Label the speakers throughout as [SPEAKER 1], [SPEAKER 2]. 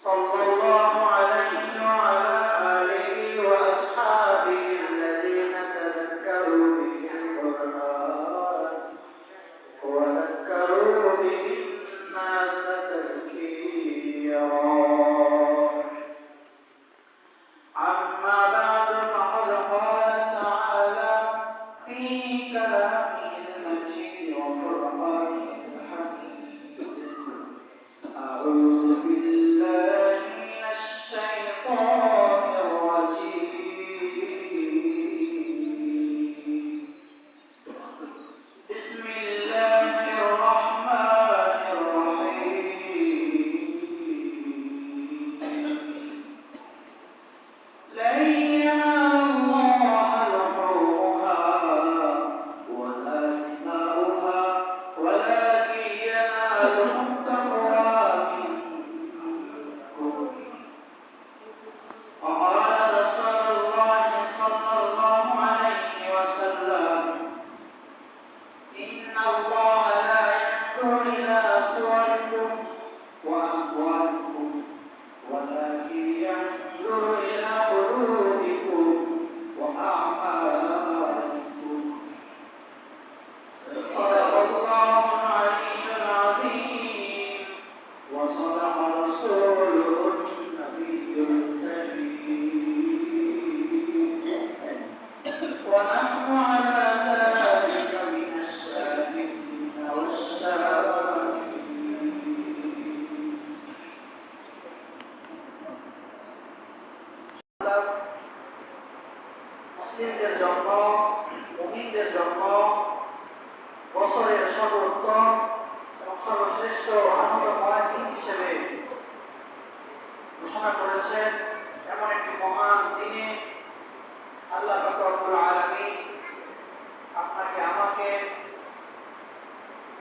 [SPEAKER 1] صلى الله عليه وعلى آله وأصحابه الذين تذكروا به القرآن وذكروا به الناس تذكيرا. أما بعد فقد قال تعالى في كلامه المجيد وفرقانه الحميد: أعوذ بالله من الشيطان الرجيم. بسم الله الرحمن الرحيم. لن ينال الله لحومها ولا دماؤها ولكن يناله التقوى منكم. وقال رسول الله صلى الله عليه وسلم: إن الله لا ينظر إلى صوركم وأموالكم ولكن ينظر إلى قلوبكم وأعمالكم. صدق الله العلي العظيم وصدق رسوله النبي الكريم، ونحن على ذلك من الشاهدين والشاهدين. মুসলিমদের জন্য, মুমিনদের জন্য বছরের সর্বোত্তম এবং সর্বশ্রেষ্ঠ আনন্দময় দিন হিসেবে ঘোষণা করেছেন। এমন একটি মহান দিনে আল্লাহ পাক রব্বুল আলামিন আপনাকে আমাকে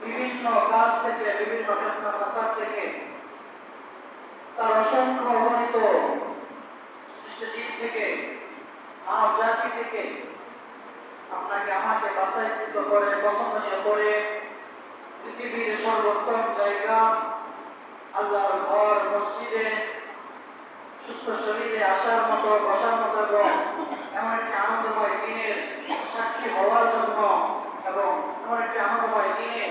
[SPEAKER 1] বিভিন্ন কাজ থেকে, বিভিন্ন ফিতনা থেকে, তার অসংখ্য অগণিত সৃষ্টিজীব থেকে, মানব জাতি থেকে আপনাকে আমাকে বাছাইকৃত করে, পছন্দনীয় করে পৃথিবীর সর্বোত্তম জায়গা আল্লাহর ঘর মসজিদে সুস্থ শরীরে আসার মতো, বসার মতো এবং এমন একটি আনন্দময় দিনের সাক্ষী হওয়ার জন্য এবং এমন একটি আনন্দময় দিনে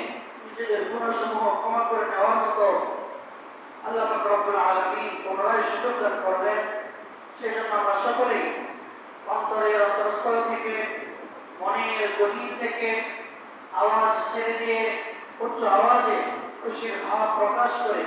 [SPEAKER 1] নিজেদের গুণসমূহ ক্ষমা করে নেওয়ার মতো আল্লাহ পাক রব্বুল আলামিন পুনরায় সুযোগ দান করবেন। সেই জন্য আমরা সকলেই অন্তরের অন্তঃস্থল থেকে, মনের গভীর থেকে আওয়াজ ছেড়ে দিয়ে উচ্চ আওয়াজে খুশির ভাব প্রকাশ করে